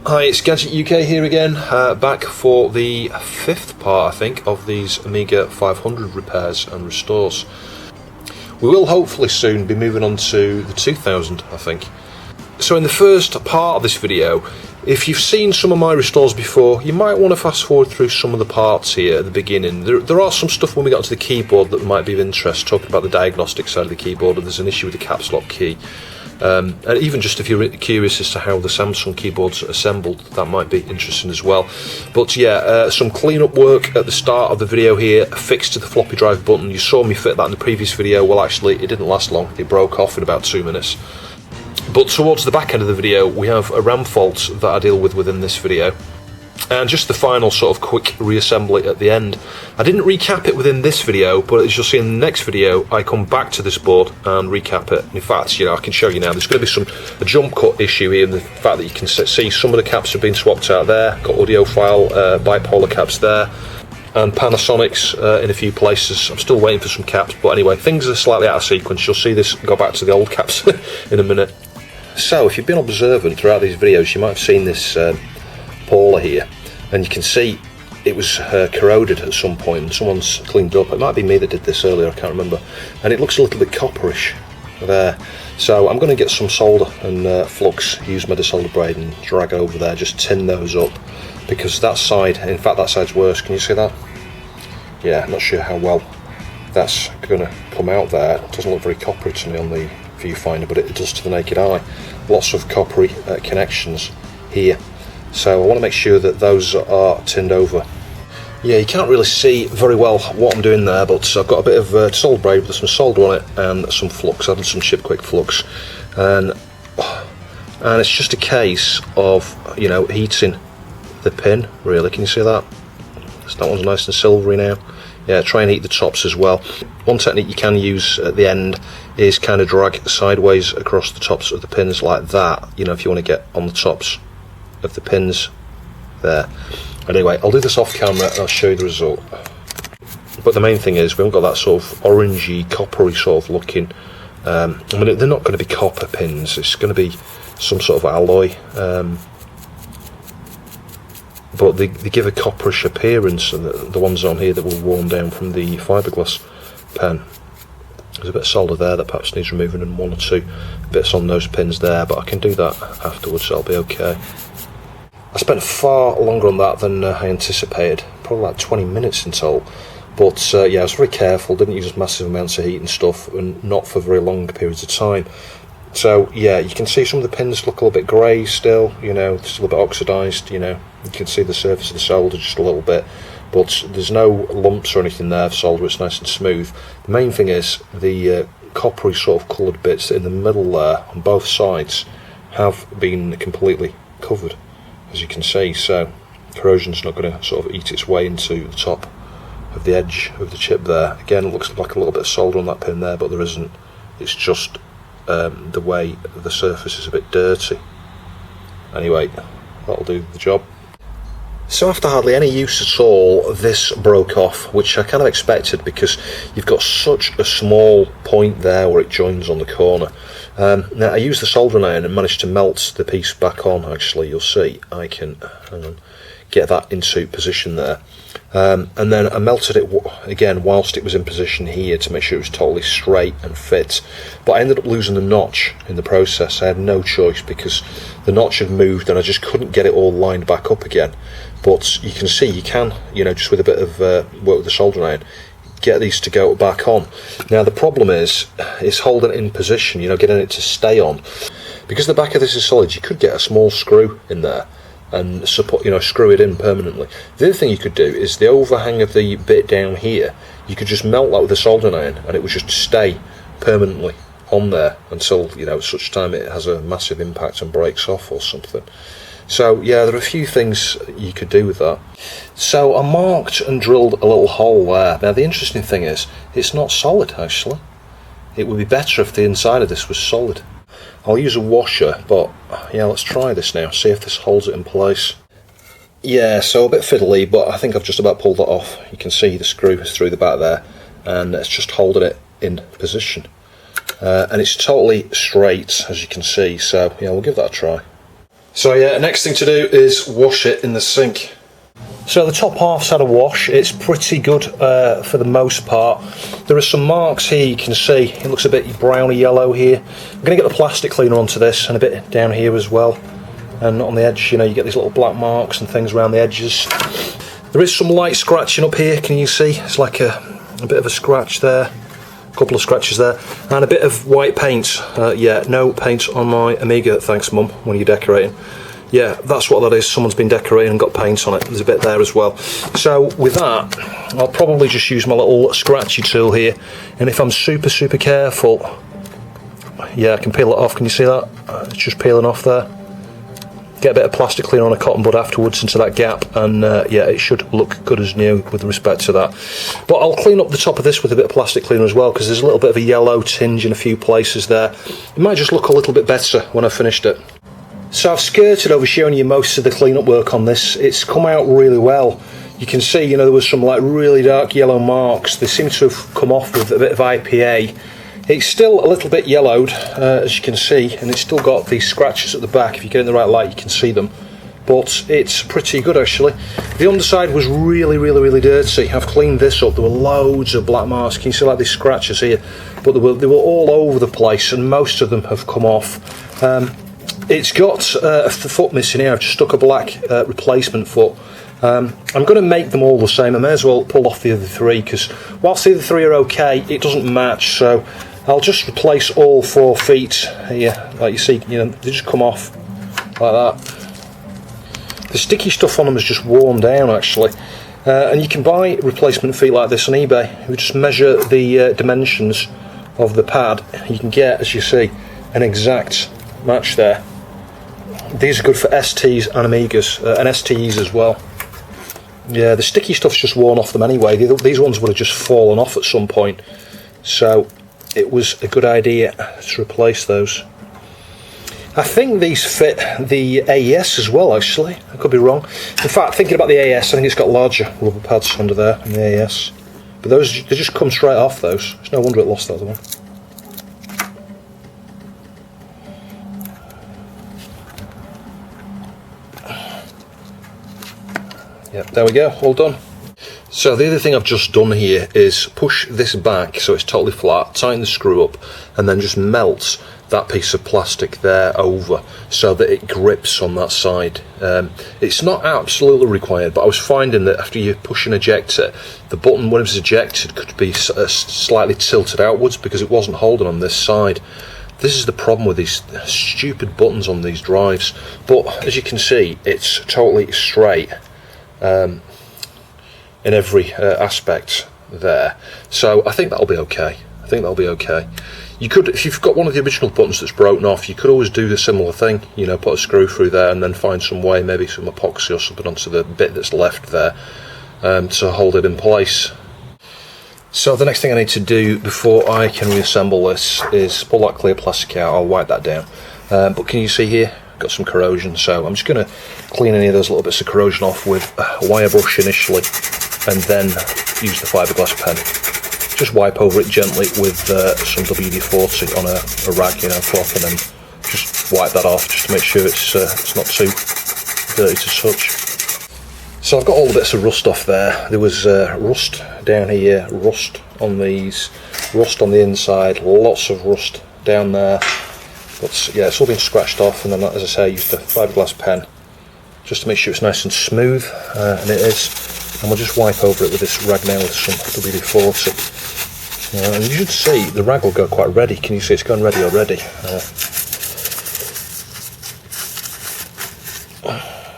Hi, it's Gadget UK here again, back for the fifth part, I think, of these Amiga 500 repairs and restores. We will hopefully soon be moving on to the 2000, I think. So in the first part of this video, if you've seen some of my restores before, you might want to fast forward through some of the parts here at the beginning. There are some stuff when we got to the keyboard that might be of interest, talking about the diagnostic side of the keyboard, and there's an issue with the caps lock key. And even just if you're curious as to how the Samsung keyboards are assembled, that might be interesting as well. But yeah, some cleanup work at the start of the video here, fixed to the floppy drive button. You saw me fit that in the previous video. Well, actually, it didn't last long. It broke off in about 2 minutes. But towards the back end of the video, we have a RAM fault that I deal with within this video. And just the final sort of quick reassembly at the end. I didn't recap it within this video, but as you'll see in the next video, I come back to this board and recap it. In fact, I can show you now. There's going to be a jump cut issue here in the fact that you can see some of the caps have been swapped out there. Got audiophile bipolar caps there, and Panasonics in a few places. I'm still waiting for some caps, but anyway, things are slightly out of sequence. You'll see this go back to the old caps in a minute. So, if you've been observant throughout these videos, you might have seen this Paula here, and you can see it was corroded at some point and someone's cleaned it up. It might be me that did this earlier, I can't remember, and it looks a little bit copperish there. So I'm going to get some solder and flux, use my desolder braid and drag over there, just tin those up, because that side, in fact that side's worse. Can you see that? Yeah, I'm not sure how well that's going to come out there. It doesn't look very coppery to me on the viewfinder, but it does to the naked eye. Lots of coppery connections here. So I want to make sure that those are tinned over. Yeah, you can't really see very well what I'm doing there, but I've got a bit of solder braid with some solder on it and some flux. I've done some Ship Quick flux, and it's just a case of heating the pin. Really, can you see that? That one's nice and silvery now. Yeah, try and heat the tops as well. One technique you can use at the end is kind of drag sideways across the tops of the pins like that. If you want to get on the tops of the pins there. Anyway, I'll do this off camera and I'll show you the result. But the main thing is we haven't got that sort of orangey, coppery sort of looking. I mean, they're not going to be copper pins. It's going to be some sort of alloy. But they give a copperish appearance. The ones on here that were worn down from the fiberglass pen. There's a bit of solder there that perhaps needs removing, and one or two bits on those pins there, but I can do that afterwards, so I'll be okay. I spent far longer on that than I anticipated, probably like 20 minutes in total. But yeah, I was very careful, didn't use massive amounts of heat and stuff, and not for very long periods of time. So yeah, you can see some of the pins look a little bit grey still, still a bit oxidised, you can see the surface of the solder just a little bit, but there's no lumps or anything there of solder. It's nice and smooth. The main thing is the coppery sort of coloured bits in the middle there on both sides have been completely covered, as you can see, so corrosion's not going to sort of eat its way into the top of the edge of the chip there. Again, it looks like a little bit of solder on that pin there, but there isn't. It's just the way the surface is a bit dirty. Anyway, that'll do the job. So after hardly any use at all, this broke off, which I kind of expected because you've got such a small point there where it joins on the corner. Now I used the soldering iron and managed to melt the piece back on. Actually, you'll see I can get that into position there, and then I melted it again whilst it was in position here to make sure it was totally straight and fit. But I ended up losing the notch in the process. I had no choice because the notch had moved and I just couldn't get it all lined back up again. But you can see you can, just with a bit of work with the soldering iron, get these to go back on. Now the problem is holding it in position, getting it to stay on. Because the back of this is solid, you could get a small screw in there and support, screw it in permanently. The other thing you could do is the overhang of the bit down here, you could just melt that with a soldering iron and it would just stay permanently on there until, such time it has a massive impact and breaks off or something. So yeah, there are a few things you could do with that. So I marked and drilled a little hole there. Now the interesting thing is, it's not solid actually. It would be better if the inside of this was solid. I'll use a washer, but yeah, let's try this now, see if this holds it in place. Yeah, so a bit fiddly, but I think I've just about pulled that off. You can see the screw is through the back there, and it's just holding it in position. And it's totally straight, as you can see, so yeah, we'll give that a try. So yeah, next thing to do is wash it in the sink. So the top half's had a wash. It's pretty good for the most part. There are some marks here you can see. It looks a bit browny yellow here. I'm going to get the plastic cleaner onto this and a bit down here as well. And on the edge, you know, you get these little black marks and things around the edges. There is some light scratching up here, can you see? It's like a bit of a scratch there. A couple of scratches there. And a bit of white paint. Yeah, no paint on my Amiga, thanks Mum, when you're decorating. Yeah, that's what that is. Someone's been decorating and got paint on it. There's a bit there as well. So with that, I'll probably just use my little scratchy tool here. And if I'm super, super careful, yeah, I can peel it off. Can you see that? It's just peeling off there. Get a bit of plastic cleaner on a cotton bud afterwards into that gap, and yeah, it should look good as new with respect to that. But I'll clean up the top of this with a bit of plastic cleaner as well, because there's a little bit of a yellow tinge in a few places there. It might just look a little bit better when I've finished it. So I've skirted over showing you most of the cleanup work on this. It's come out really well. You can see, you know, there was some like really dark yellow marks. They seem to have come off with a bit of IPA. It's still a little bit yellowed, as you can see, and it's still got these scratches at the back. If you get in the right light, you can see them. But it's pretty good, actually. The underside was really, really, really dirty. I've cleaned this up. There were loads of black marks. Can you see like these scratches here? But they were all over the place, and most of them have come off. It's got a foot missing here. I've just stuck a black replacement foot. I'm going to make them all the same. I may as well pull off the other three, because whilst the other three are okay, it doesn't match. So I'll just replace all 4 feet here. Like you see, you know, they just come off like that. The sticky stuff on them is just worn down, actually. And you can buy replacement feet like this on eBay. You just measure the dimensions of the pad. You can get, as you see, an exact match there. These are good for STs and Amigas, and STEs as well. Yeah, the sticky stuff's just worn off them anyway. These ones would have just fallen off at some point. So it was a good idea to replace those. I think these fit the AES as well, actually. I could be wrong. In fact, thinking about the AES, I think it's got larger rubber pads under there in the AES. But those, they just come straight off those. It's no wonder it lost that other one. Yep, there we go, all done. So the other thing I've just done here is push this back so it's totally flat, tighten the screw up, and then just melt that piece of plastic there over so that it grips on that side. It's not absolutely required, but I was finding that after you push and eject it, the button when it was ejected could be slightly tilted outwards because it wasn't holding on this side. This is the problem with these stupid buttons on these drives, but as you can see, it's totally straight in every aspect there, so I think that'll be okay. You could, if you've got one of the original buttons that's broken off, you could always do the similar thing, you know, put a screw through there and then find some way, maybe some epoxy or something onto the bit that's left there to hold it in place. So the next thing I need to do before I can reassemble this is pull that clear plastic out. I'll wipe that down, but can you see here, got some corrosion, so I'm just going to clean any of those little bits of corrosion off with a wire brush initially, and then use the fiberglass pen. Just wipe over it gently with some WD-40 on a rag, you know, cloth, and then just wipe that off just to make sure it's not too dirty to touch. So I've got all the bits of rust off there. There was rust down here, rust on these, rust on the inside, lots of rust down there. But yeah, it's all been scratched off, and then, as I say, I used a fiberglass pen just to make sure it's nice and smooth, and it is. And we'll just wipe over it with this rag now with some WD-40. And you should see the rag will go quite ready. Can you see it's going ready already?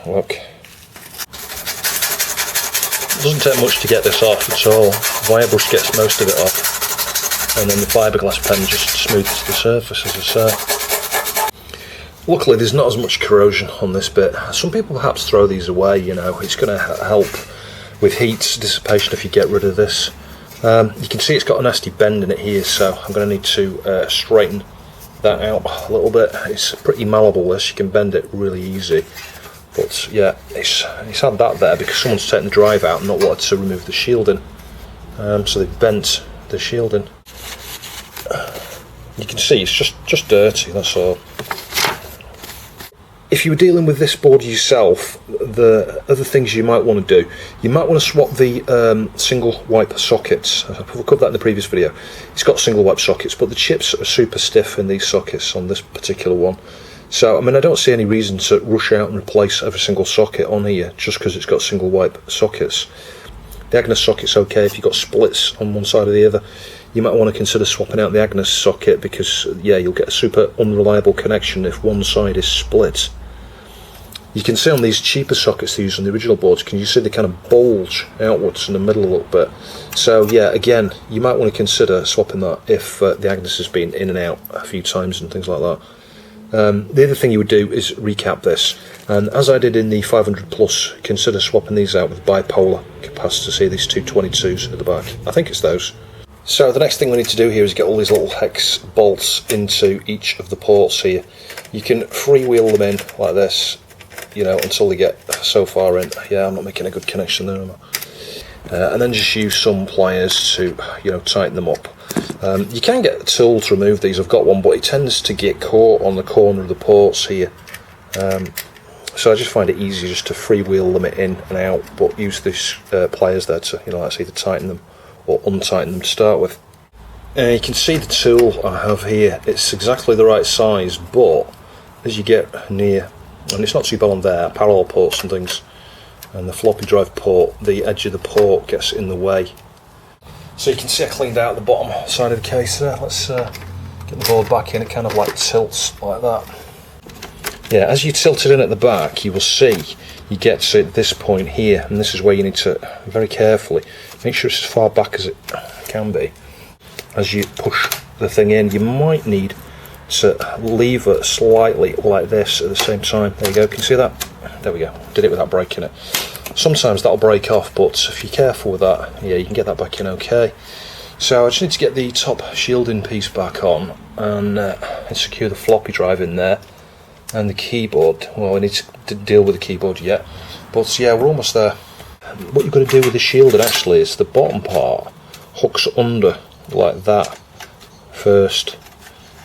Look. It doesn't take much to get this off at all. The wire brush gets most of it off, and then the fiberglass pen just smooths the surface, as I say. Luckily there's not as much corrosion on this bit. Some people perhaps throw these away, you know. It's going to help with heat dissipation if you get rid of this. You can see it's got a nasty bend in it here, so I'm going to need to straighten that out a little bit. It's pretty malleable, this. You can bend it really easy. But yeah, it's had that there because someone's taken the drive out and not wanted to remove the shielding. So they've bent the shielding. You can see it's just dirty, that's all. if you were dealing with this board yourself, the other things you might want to do, you might want to swap the single wipe sockets. I've covered that in the previous video. It's got single wipe sockets, but the chips are super stiff in these sockets on this particular one. So, I mean, I don't see any reason to rush out and replace every single socket on here just because it's got single wipe sockets. The Agnes socket's okay if you've got splits on one side or the other. You might want to consider swapping out the Agnes socket because, yeah, you'll get a super unreliable connection if one side is split. You can see on these cheaper sockets they use on the original boards, can you see they kind of bulge outwards in the middle a little bit? So yeah, again, you might want to consider swapping that if the Agnes has been in and out a few times and things like that. The other thing you would do is recap this, and as I did in the 500 Plus, consider swapping these out with bipolar capacitors. See these 222s at the back? I think it's those. So the next thing we need to do here is get all these little hex bolts into each of the ports here. You can freewheel them in like this, you know, until they get so far in. Yeah, I'm not making a good connection there, am I? And then just use some pliers to, you know, tighten them up. You can get a tool to remove these. I've got one, but it tends to get caught on the corner of the ports here. So I just find it easier just to freewheel them in and out, but use these pliers there to, you know, let's either tighten them or untighten them to start with. You can see the tool I have here. It's exactly the right size, but as you get near, and it's not too bad on there, parallel ports and things, and the floppy drive port, the edge of the port gets in the way. So you can see I cleaned out the bottom side of the case there. Let's get the board back in. It kind of like tilts like that. Yeah, as you tilt it in at the back, you will see you get to this point here, and this is where you need to very carefully make sure it's as far back as it can be. As you push the thing in, you might need to lever slightly like this at the same time. There you go, can you see that? There we go, did it without breaking it. Sometimes that'll break off, but if you're careful with that, yeah, you can get that back in okay. So I just need to get the top shielding piece back on and secure the floppy drive in there. And the keyboard, well, I need to deal with the keyboard yet, but yeah, we're almost there. What you've got to do with the shielding actually is the bottom part hooks under like that first,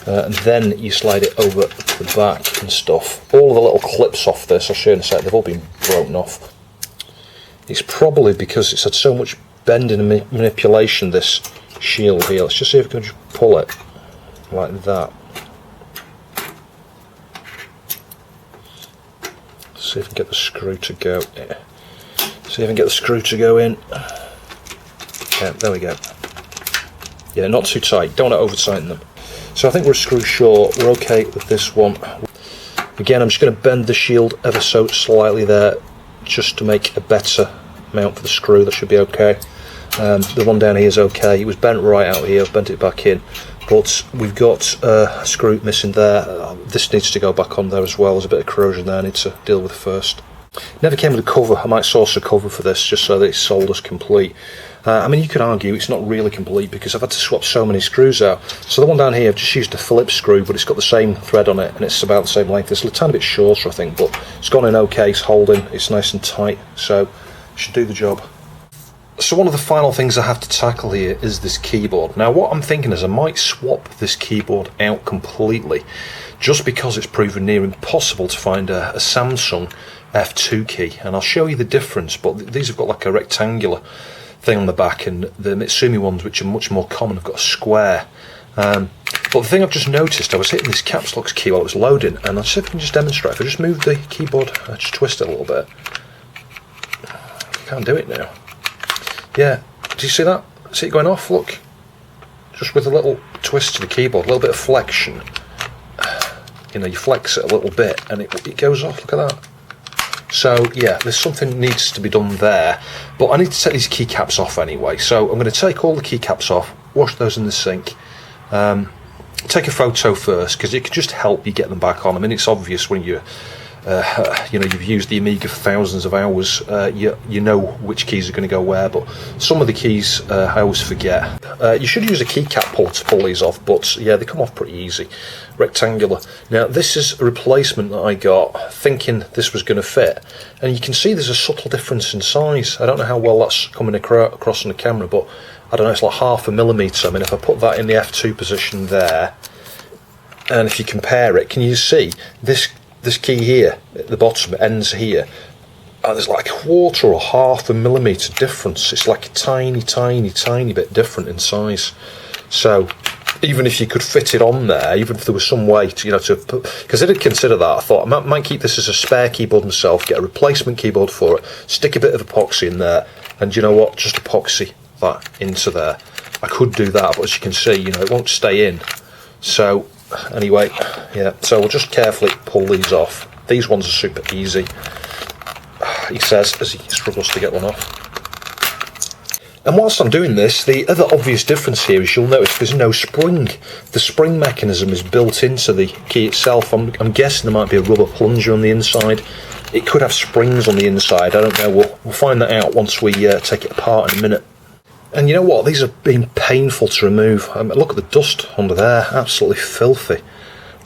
and then you slide it over to the back and stuff. All of the little clips off this, I'll show you in a sec, they've all been broken off. It's probably because it's had so much bending and manipulation, this shield here. Let's just see if we can just pull it like that. See if we can get the screw to go. Yeah. See if we can get the screw to go in. Yeah, there we go. Yeah, not too tight. Don't want to over tighten them. So I think we're a screw short. We're okay with this one. Again, I'm just going to bend the shield ever so slightly there, just to make a better mount for the screw. That should be okay. The one down here is okay. It was bent right out here. I've bent it back in. But we've got a screw missing there. This needs to go back on there as well. There's a bit of corrosion there I need to deal with first. Never came with a cover. I might source a cover for this just so that it's sold as complete. I mean, you could argue it's not really complete because I've had to swap so many screws out. So the one down here, I've just used a Phillips screw, but it's got the same thread on it and it's about the same length. It's a tiny bit shorter, I think, but it's gone in okay. It's holding. It's nice and tight, so it should do the job. So one of the final things I have to tackle here is this keyboard. Now what I'm thinking is I might swap this keyboard out completely just because it's proven near impossible to find a Samsung F2 key, and I'll show you the difference, but these have got like a rectangular thing on the back, and the Mitsumi ones, which are much more common, have got a square. But the thing I've just noticed, I was hitting this caps lock key while it was loading, and I'll see if I can just demonstrate. If I just move the keyboard, I just twist it a little bit. I can't do it now. Yeah, do you see that? See it going off? Look, just with a little twist to the keyboard, a little bit of flexion. You know, you flex it a little bit and it goes off. Look at that. So yeah, there's something needs to be done there, but I need to take these keycaps off anyway. So I'm going to take all the keycaps off, wash those in the sink, take a photo first because it can just help you get them back on. I mean, it's obvious when you you know, you've used the Amiga for thousands of hours, you know which keys are going to go where, but some of the keys I always forget. You should use a keycap puller to pull these off, but yeah, they come off pretty easy. Rectangular. Now this is a replacement that I got thinking this was going to fit, and you can see there's a subtle difference in size. I don't know how well that's coming across on the camera, but I don't know, it's like 0.5 millimetre. I mean, if I put that in the F2 position there, and if you compare it, can you see this this key here at the bottom, it ends here, and there's like a quarter or half a millimetre difference. It's like a tiny bit different in size. So even if you could fit it on there, even if there was some way to, to put, because I did consider that, I thought I might keep this as a spare keyboard myself, get a replacement keyboard for it, stick a bit of epoxy in there, and you know what, just epoxy that into there. I could do that, but as you can see, it won't stay in. So anyway, yeah, so we'll just carefully pull these off. These ones are super easy, he says, as he struggles to get one off. And whilst I'm doing this, the other obvious difference here is you'll notice there's no spring. The spring mechanism is built into the key itself. I'm guessing there might be a rubber plunger on the inside. It could have springs on the inside, I don't know, we'll find that out once we take it apart in a minute. And you know what, these have been painful to remove. Look at the dust under there, absolutely filthy,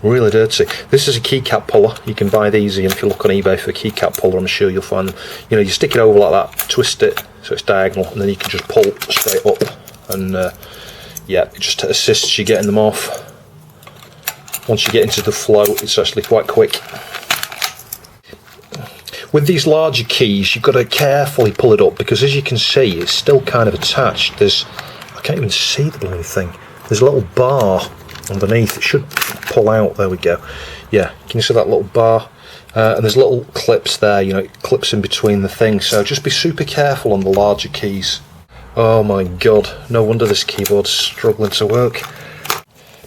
really dirty. This is a keycap puller. You can buy these, and if you look on eBay for a keycap puller, I'm sure you'll find them. You stick it over like that, twist it so it's diagonal, and then you can just pull straight up, and yeah, it just assists you getting them off. Once you get into the flow, it's actually quite quick. With these larger keys, you've got to carefully pull it up, because as you can see, it's still kind of attached. I can't even see the bloody thing. There's a little bar underneath. It should pull out. There we go. Yeah, can you see that little bar? And there's little clips there, it clips in between the things. So just be super careful on the larger keys. Oh my god, no wonder this keyboard's struggling to work.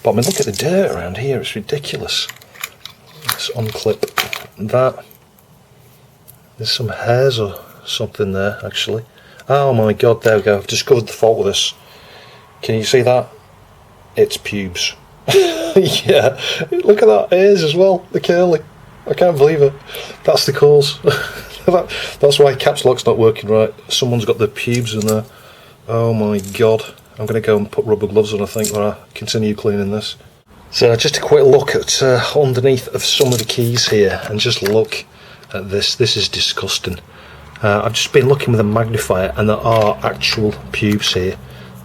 But I mean, look at the dirt around here, it's ridiculous. Let's unclip that. There's some hairs or something there, actually. Oh my god, there we go. I've discovered the fault with this. Can you see that? It's pubes. Yeah, look at that, ears as well, the curly. I can't believe it. That's the cause. That's why caps lock's not working right. Someone's got the pubes in there. Oh my god. I'm going to go and put rubber gloves on, I think, when I continue cleaning this. So just a quick look at underneath of some of the keys here, and just look at this. This is disgusting. I've just been looking with a magnifier, and there are actual pubes here.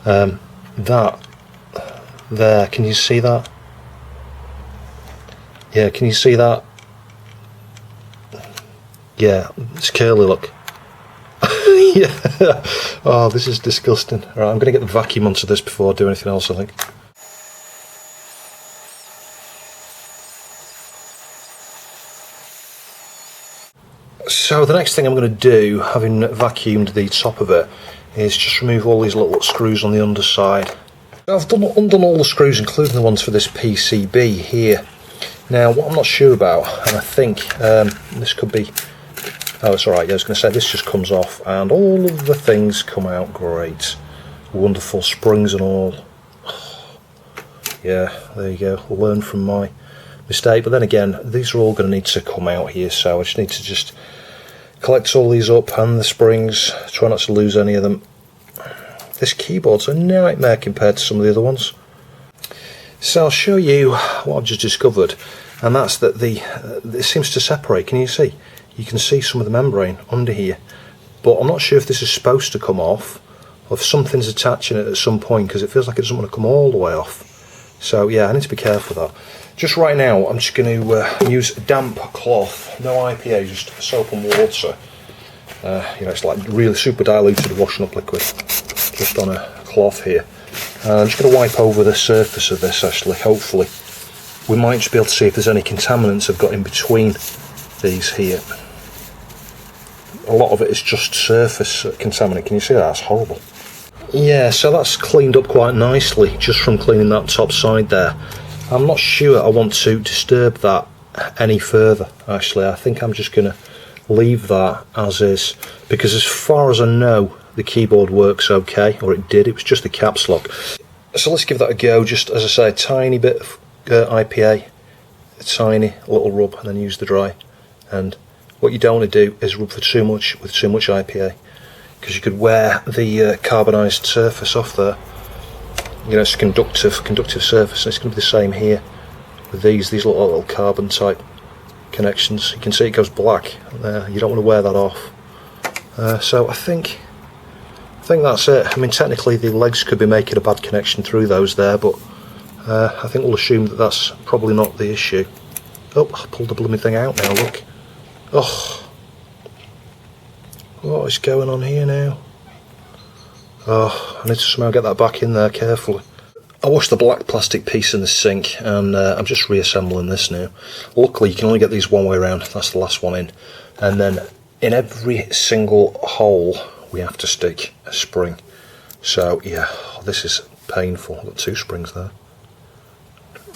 That there, can you see that? Yeah, can you see that? Yeah, it's curly, look. Yeah. Oh, this is disgusting. Alright, I'm going to get the vacuum onto this before I do anything else, I think. So the next thing I'm going to do, having vacuumed the top of it, is just remove all these little screws on the underside. I've undone all the screws, including the ones for this PCB here. Now, what I'm not sure about, and I think this could be... Oh, it's alright, yeah, I was going to say this just comes off, and all of the things come out great. Wonderful springs and all. Yeah, there you go, learn from my mistake. But then again, these are all going to need to come out here, so I just need to just collect all these up, and the springs, try not to lose any of them. This keyboard's a nightmare compared to some of the other ones. So I'll show you what I've just discovered, and that's that it seems to separate. Can you see? You can see some of the membrane under here, but I'm not sure if this is supposed to come off, or if something's attaching it at some point, because it feels like it doesn't want to come all the way off. So yeah, I need to be careful with that. Just right now, I'm just going to use a damp cloth, no IPA, just soap and water. It's like really super diluted washing up liquid, just on a cloth here. I'm just going to wipe over the surface of this, actually, hopefully. We might just be able to see if there's any contaminants I've got in between these here. A lot of it is just surface contaminant. Can you see that? That's horrible. Yeah, so that's cleaned up quite nicely just from cleaning that top side there. I'm not sure I want to disturb that any further, actually. I think I'm just going to leave that as is, because as far as I know, the keyboard works okay, or it did. It was just the caps lock. So let's give that a go. Just, as I say, a tiny bit of IPA, a tiny little rub, and then use the dry. And what you don't want to do is rub with too much IPA, because you could wear the carbonised surface off there. It's a conductive surface, and it's going to be the same here with these little carbon type connections. You can see it goes black there. You don't want to wear that off. So I think that's it. I mean, technically the legs could be making a bad connection through those there, but I think we'll assume that that's probably not the issue. Oh, I pulled the blooming thing out now, look. Oh, what is going on here now? Oh, I need to somehow get that back in there carefully. I washed the black plastic piece in the sink, and I'm just reassembling this now. Luckily, you can only get these one way around. That's the last one in. And then in every single hole, we have to stick a spring. So yeah, this is painful. I've got 2 springs there.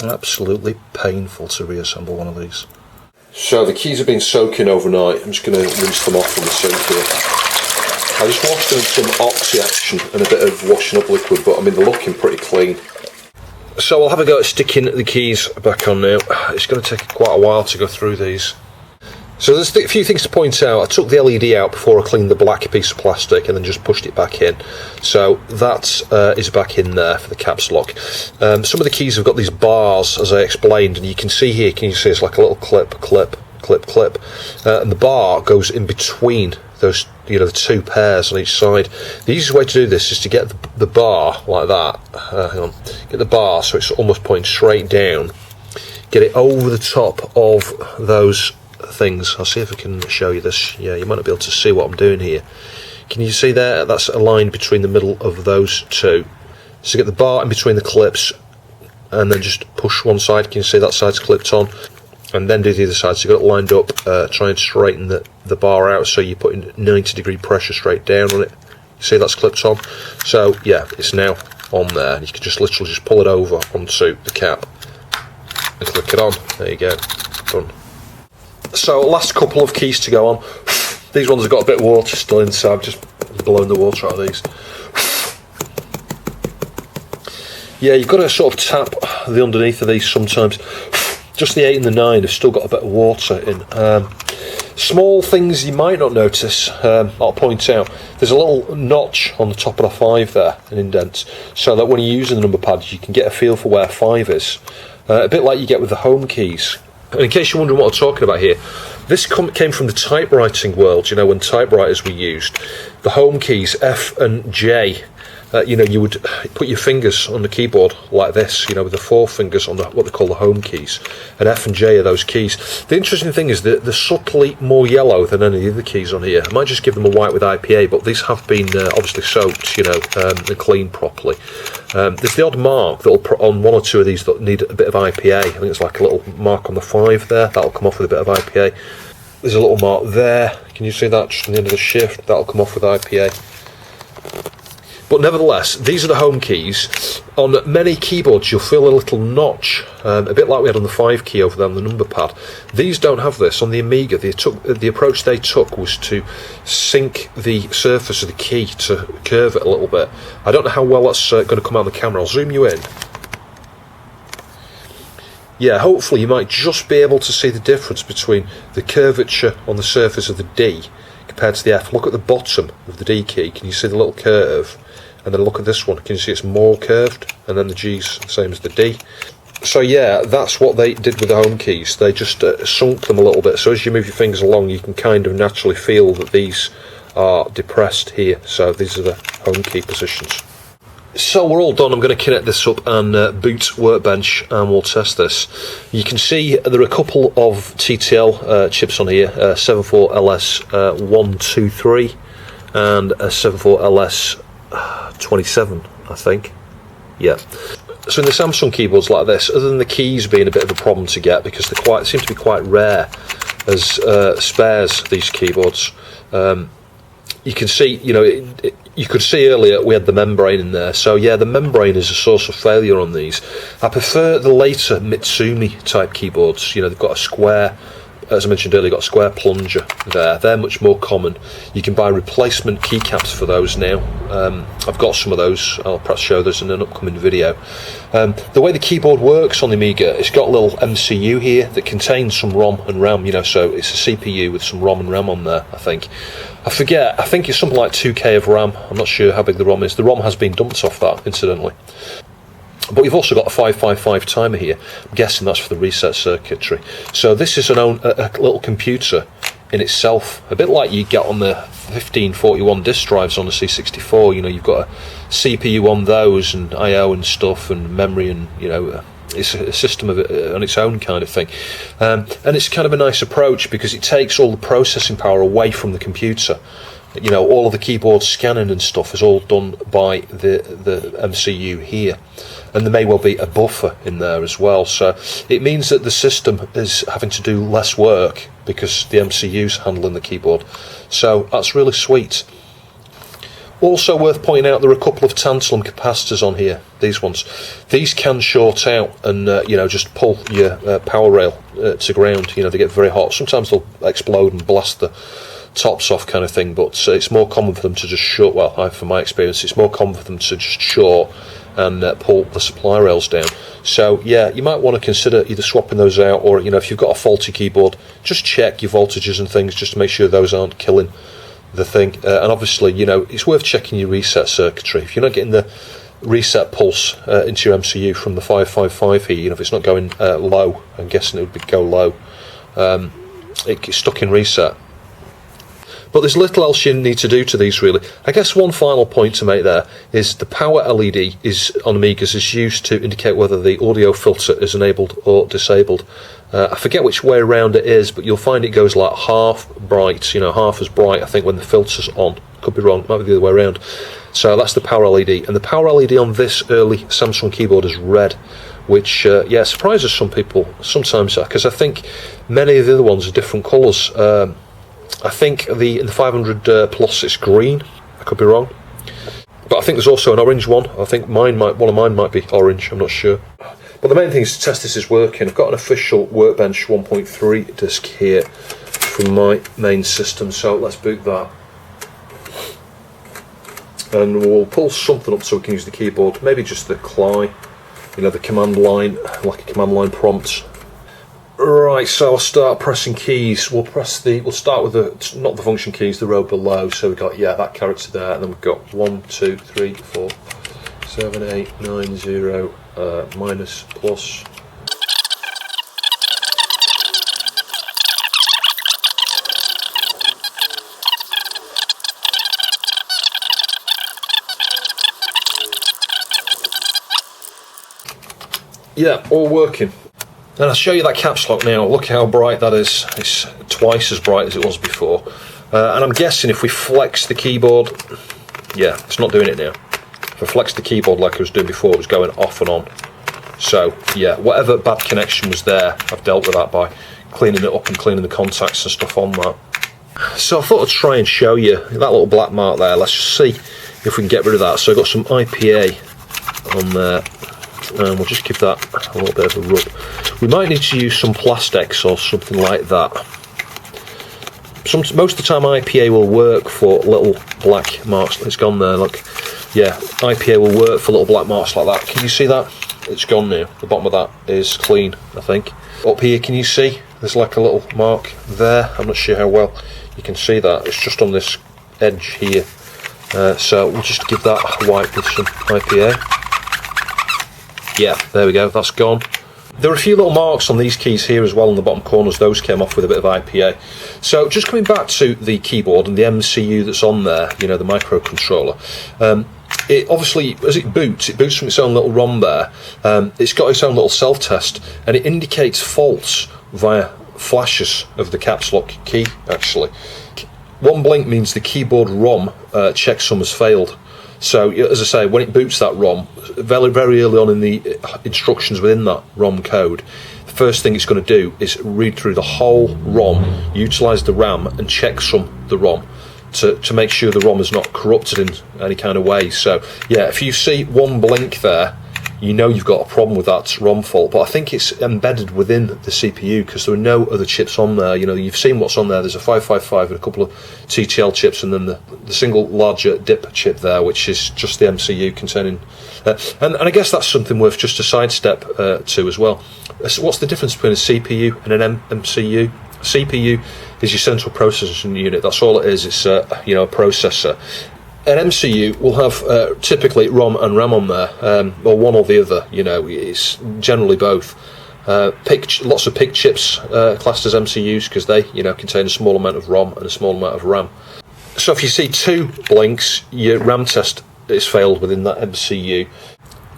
Absolutely painful to reassemble one of these. So the keys have been soaking overnight. I'm just going to rinse them off in the sink here. I just washed them in some oxy action and a bit of washing up liquid, but I mean they're looking pretty clean. So I'll have a go at sticking the keys back on now. It's going to take quite a while to go through these. So there's a few things to point out. I took the LED out before I cleaned the black piece of plastic and then just pushed it back in. So that is back in there for the caps lock. Some of the keys have got these bars, as I explained, and you can see here, can you see it's like a little clip, clip, clip, clip. And the bar goes in between those, you know, the 2 pairs on each side. The easiest way to do this is to get the bar like that. Hang on. Get the bar so it's almost pointing straight down. Get it over the top of those things. I'll see if I can show you this. Yeah, you might not be able to see what I'm doing here. Can you see there? That's aligned between the middle of those 2. So get the bar in between the clips and then just push one side. Can you see that side's clipped on? And then do the other side. So you've got it lined up. Try and straighten the bar out so you're putting 90-degree pressure straight down on it. You see that's clipped on? So yeah, it's now on there. You can just literally just pull it over onto the cap and click it on. There you go. Done. So last couple of keys to go on. These ones have got a bit of water still inside. I'm just blowing the water out of these. Yeah, you've got to sort of tap the underneath of these sometimes. Just the 8 and the 9 have still got a bit of water in. Small things you might not notice, I'll point out. There's a little notch on the top of the 5 there, an indent, so that when you're using the number pads you can get a feel for where 5 is. A bit like you get with the home keys. And in case you're wondering what I'm talking about here, this came from the typewriting world, you know, when typewriters were used. The home keys, F and J, you know, you would put your fingers on the keyboard like this, you know, with the 4 fingers on what they call the home keys. And F and J are those keys. The interesting thing is that they're subtly more yellow than any of the other keys on here. I might just give them a white with IPA, but these have been obviously soaked, you know, and cleaned properly. There's the odd mark that'll put on 1 or 2 of these that need a bit of IPA. I think it's like a little mark on the 5 there. That'll come off with a bit of IPA. There's a little mark there. Can you see that just on the end of the shift? That'll come off with IPA. But nevertheless, these are the home keys. On many keyboards you'll feel a little notch, a bit like we had on the 5 key over there on the number pad. These don't have this. On the Amiga, the approach they took was to sink the surface of the key to curve it a little bit. I don't know how well that's going to come out on the camera. I'll zoom you in. Yeah, hopefully you might just be able to see the difference between the curvature on the surface of the D compared to the F. Look at the bottom of the D key. Can you see the little curve? And then look at this one. Can you see it's more curved? And then the G's the same as the D. So yeah, that's what they did with the home keys. They just sunk them a little bit. So as you move your fingers along, you can kind of naturally feel that these are depressed here. So these are the home key positions. So we're all done. I'm going to connect this up and boot Workbench, and we'll test this. You can see there are a couple of TTL chips on here, 74LS123 and a 74LS27, I think. Yeah. So in the Samsung keyboards like this, other than the keys being a bit of a problem to get because they seem to be quite rare as spares, these keyboards, you can see, you know, you could see earlier we had the membrane in there. So yeah, the membrane is a source of failure on these. I prefer the later Mitsumi type keyboards. You know, they've got a square, as I mentioned earlier, got a square plunger there. They're much more common. You can buy replacement keycaps for those now. I've got some of those. I'll perhaps show those in an upcoming video. The way the keyboard works on the Amiga, it's got a little MCU here that contains some ROM and RAM, you know, so it's a CPU with some ROM and RAM on there, I think. I forget, I think it's something like 2K of RAM. I'm not sure how big the ROM is. The ROM has been dumped off that, incidentally. But you've also got a 555 timer here. I'm guessing that's for the reset circuitry. So this is a little computer in itself, a bit like you get on the 1541 disk drives on the C64. You know, you've got a CPU on those and I/O and stuff and memory and, you know, it's a system of it on its own kind of thing, and it's kind of a nice approach because it takes all the processing power away from the computer. You know, all of the keyboard scanning and stuff is all done by the MCU here, and there may well be a buffer in there as well, so it means that the system is having to do less work because the MCU's handling the keyboard, so that's really sweet. Also worth pointing out, there are a couple of tantalum capacitors on here, these ones. These can short out and you know, just pull your power rail to ground. You know, they get very hot, sometimes they'll explode and blast the tops off kind of thing, but it's more common for them to just short, well, from my experience, it's more common for them to just short and pull the supply rails down. So yeah, you might want to consider either swapping those out, or, you know, if you've got a faulty keyboard, just check your voltages and things just to make sure those aren't killing the thing. And obviously, you know, it's worth checking your reset circuitry. If you're not getting the reset pulse into your MCU from the 555 here, you know, if it's not going low, I'm guessing it would go low, it's stuck in reset. But there's little else you need to do to these, really. I guess one final point to make there is the power LED is on Amigas is used to indicate whether the audio filter is enabled or disabled. I forget which way around it is, but you'll find it goes like half bright, you know, half as bright, I think, when the filter's on. Could be wrong, might be the other way around. So that's the power LED. And the power LED on this early Samsung keyboard is red, which, yeah, surprises some people sometimes, because I think many of the other ones are different colours. I think in the 500 Plus it's green, I could be wrong. But I think there's also an orange one. I think one of mine might be orange, I'm not sure. But the main thing is to test this is working. I've got an official Workbench 1.3 disc here from my main system, so let's boot that. And we'll pull something up so we can use the keyboard, maybe just the CLI, you know, the command line, like a command line prompt. Right, so I'll start pressing keys. We'll start with not the function keys, the row below. So we've got, yeah, that character there, and then we've got 1, 2, 3, 4, 7, 8, 9, 0, minus, plus. Yeah, all working. And I'll show you that caps lock now. Look how bright that is. It's twice as bright as it was before. And I'm guessing if we flex the keyboard, yeah, it's not doing it now. If I flex the keyboard like I was doing before, it was going off and on. So yeah, whatever bad connection was there, I've dealt with that by cleaning it up and cleaning the contacts and stuff on that. So I thought I'd try and show you that little black mark there. Let's just see if we can get rid of that. So I've got some IPA on there, and we'll just give that a little bit of a rub. We might need to use some plastics or something like that. Most of the time IPA will work for little black marks. It's gone there, look. Yeah, IPA will work for little black marks like that. Can you see that? It's gone now. The bottom of that is clean, I think. Up here, can you see? There's like a little mark there. I'm not sure how well you can see that. It's just on this edge here. So we'll just give that a wipe with some IPA. Yeah, there we go, that's gone. There are a few little marks on these keys here as well in the bottom corners. Those came off with a bit of IPA. So just coming back to the keyboard and the MCU that's on there, you know, the microcontroller. It obviously, as it boots from its own little ROM there. It's got its own little self-test, and it indicates faults via flashes of the caps lock key, actually. One blink means the keyboard ROM checksum has failed. So, as I say, when it boots that ROM, very, very early on in the instructions within that ROM code, the first thing it's going to do is read through the whole ROM, utilise the RAM and checksum the ROM to make sure the ROM is not corrupted in any kind of way. So, yeah, if you see one blink there, you know you've got a problem with that ROM fault. But I think it's embedded within the CPU because there are no other chips on there. You know, you've seen what's on there. There's a 555 and a couple of TTL chips, and then the single larger DIP chip there, which is just the MCU containing. And I guess that's something worth just a sidestep to as well. What's the difference between a CPU and an MCU? CPU is your central processing unit. That's all it is. It's you know, a processor. An MCU will have typically ROM and RAM on there, or one or the other. You know, it's generally both. Lots of PIC chips classed as MCUs because they, you know, contain a small amount of ROM and a small amount of RAM. So if you see two blinks, your RAM test is failed within that MCU.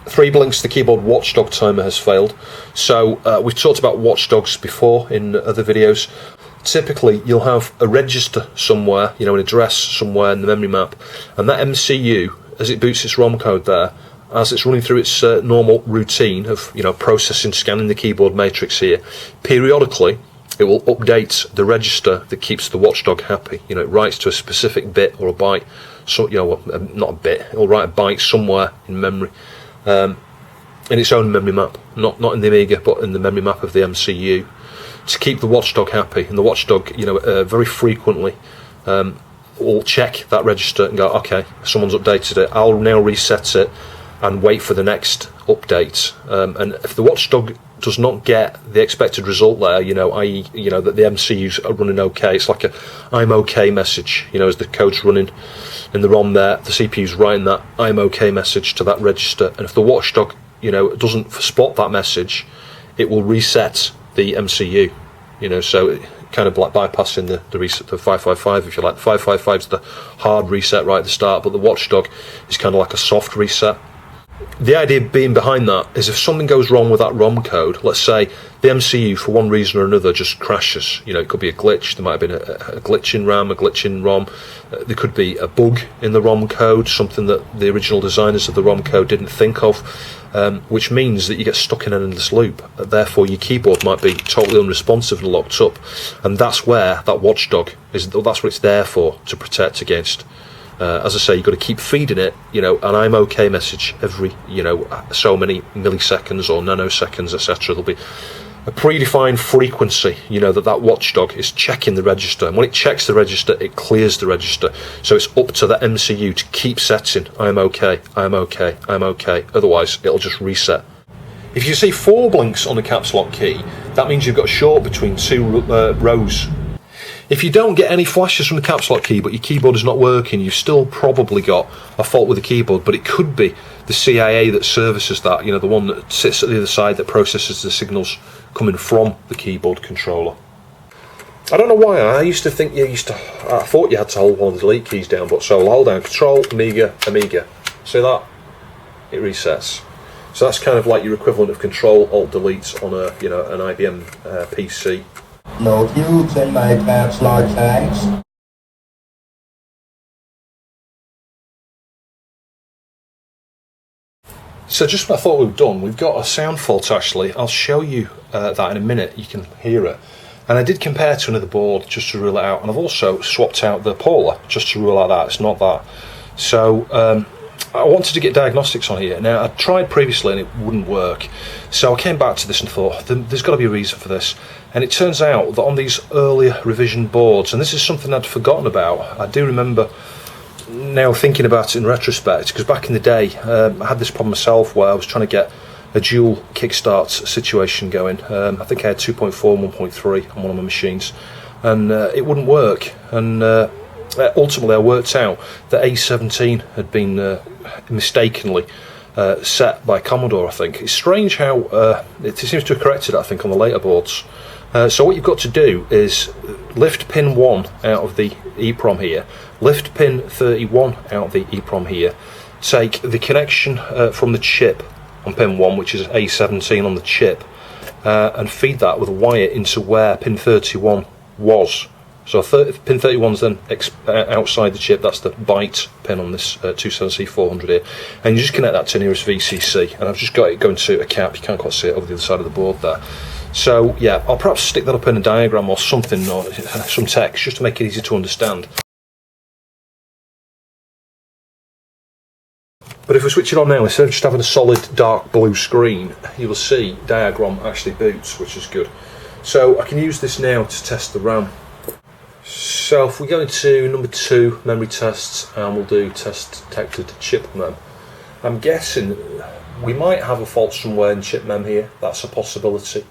3 blinks, the keyboard watchdog timer has failed. So we've talked about watchdogs before in other videos. Typically you'll have a register somewhere, an address somewhere in the memory map, and that MCU, as it boots its ROM code there, as it's running through its normal routine of processing, scanning the keyboard matrix here, periodically it will update the register that keeps the watchdog happy. It writes to a specific bit or a byte, so not a bit, it'll write a byte somewhere in memory, in its own memory map, not in the Amiga but in the memory map of the MCU, to keep the watchdog happy. And the watchdog very frequently will check that register and go, okay, someone's updated it, I'll now reset it and wait for the next update. And if the watchdog does not get the expected result there, i.e., that the MCUs are running okay, it's like a "I'm okay" message. As the code's running in the ROM there, the CPU's writing that "I'm okay" message to that register. And if the watchdog, doesn't spot that message, it will reset the MCU. So it kind of like bypassing the reset, the 555, if you like. The 555 is the hard reset right at the start, but the watchdog is kind of like a soft reset. The idea being behind that is if something goes wrong with that ROM code, let's say the MCU for one reason or another just crashes, it could be a glitch, there might have been a glitch in RAM, a glitch in ROM, there could be a bug in the ROM code, something that the original designers of the ROM code didn't think of, which means that you get stuck in an endless loop. Therefore your keyboard might be totally unresponsive and locked up, and that's where that watchdog is, that's what it's there for, to protect against. As I say, you've got to keep feeding it, an "I'm okay" message every, so many milliseconds or nanoseconds, etc. There'll be a predefined frequency, that watchdog is checking the register, and when it checks the register, it clears the register. So it's up to the MCU to keep setting "I'm okay, I'm okay, I'm okay," otherwise it'll just reset. If you see 4 blinks on the caps lock key, that means you've got a short between 2 rows. If you don't get any flashes from the caps lock key but your keyboard is not working, you've still probably got a fault with the keyboard, but it could be the CIA that services that, the one that sits at the other side that processes the signals coming from the keyboard controller. I don't know why, I thought you had to hold one of the delete keys down, but so I'll hold down Control, Amiga, see that? It resets. So that's kind of like your equivalent of Control, Alt, Delete on an IBM PC. No tubes in my caps lock, thanks. So just when I thought we were done, we've got a sound fault actually. I'll show you that in a minute, you can hear it. And I did compare to another board just to rule it out, and I've also swapped out the Polar just to rule out that, it's not that. So I wanted to get diagnostics on here. Now I tried previously and it wouldn't work, so I came back to this and thought there's got to be a reason for this. And it turns out that on these earlier revision boards, and this is something I'd forgotten about, I do remember now thinking about it in retrospect, because back in the day I had this problem myself where I was trying to get a dual kickstart situation going. I think I had 2.4 and 1.3 on one of my machines, and it wouldn't work. And ultimately I worked out that A17 had been mistakenly set by Commodore, I think. It's strange how it seems to have corrected it, I think, on the later boards. So what you've got to do is lift pin 1 out of the EPROM here, lift pin 31 out of the EPROM here, take the connection from the chip on pin 1, which is A17 on the chip, and feed that with a wire into where pin 31 was. So pin 31 is then outside the chip, that's the byte pin on this 27C400 here, and you just connect that to nearest VCC, and I've just got it going to a cap, you can't quite see it over the other side of the board there. So yeah, I'll perhaps stick that up in a diagram or something, or some text, just to make it easy to understand. But if we switch it on now, instead of just having a solid dark blue screen, you will see diagram actually boots, which is good. So I can use this now to test the RAM. So if we go into number 2, memory tests, and we'll do test detected chip mem. I'm guessing we might have a fault somewhere in chip mem here, that's a possibility.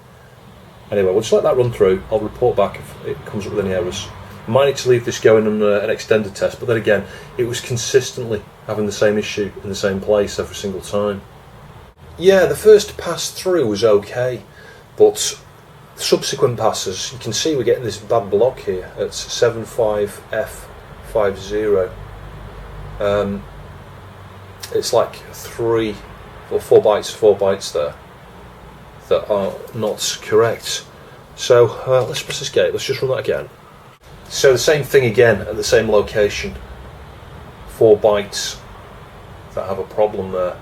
Anyway, we'll just let that run through, I'll report back if it comes up with any errors. I might need to leave this going on an extended test, but then again, it was consistently having the same issue in the same place every single time. Yeah, the first pass through was okay, but subsequent passes, you can see we're getting this bad block here at 75F50. It's like 3 or 4 bytes there that are not correct. So let's press escape. Let's just run that again. So the same thing again at the same location. 4 bytes that have a problem there.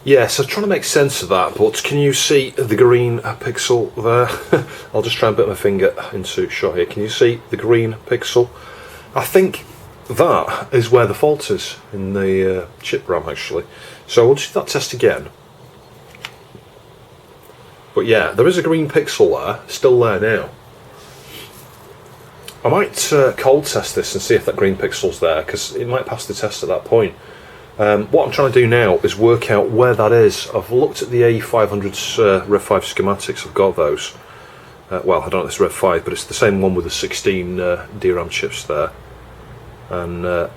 Yeah, so trying to make sense of that, but can you see the green pixel there? I'll just try and put my finger into shot here. Can you see the green pixel? I think that is where the fault is in the chip RAM actually. So we'll do that test again. But yeah, there is a green pixel there, still there now. I might cold test this and see if that green pixel's there, because it might pass the test at that point. What I'm trying to do now is work out where that is. I've looked at the A500's Rev 5 schematics, I've got those. Well, I don't know if it's Rev 5, but it's the same one with the 16 DRAM chips there. And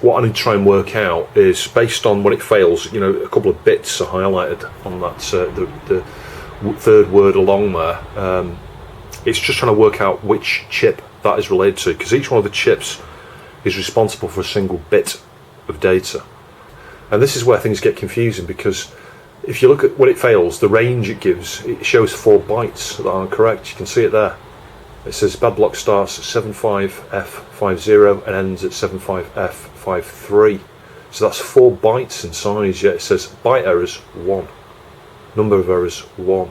what I need to try and work out is, based on when it fails, you know, a couple of bits are highlighted on that, the third word along there. It's just trying to work out which chip that is related to, because each one of the chips is responsible for a single bit of data. And this is where things get confusing, because if you look at when it fails, the range it gives, it shows 4 bytes that aren't correct. You can see it there. It says bad block starts at 75F50 and ends at 75F53. So that's 4 bytes in size, yet it says byte errors 1, number of errors 1.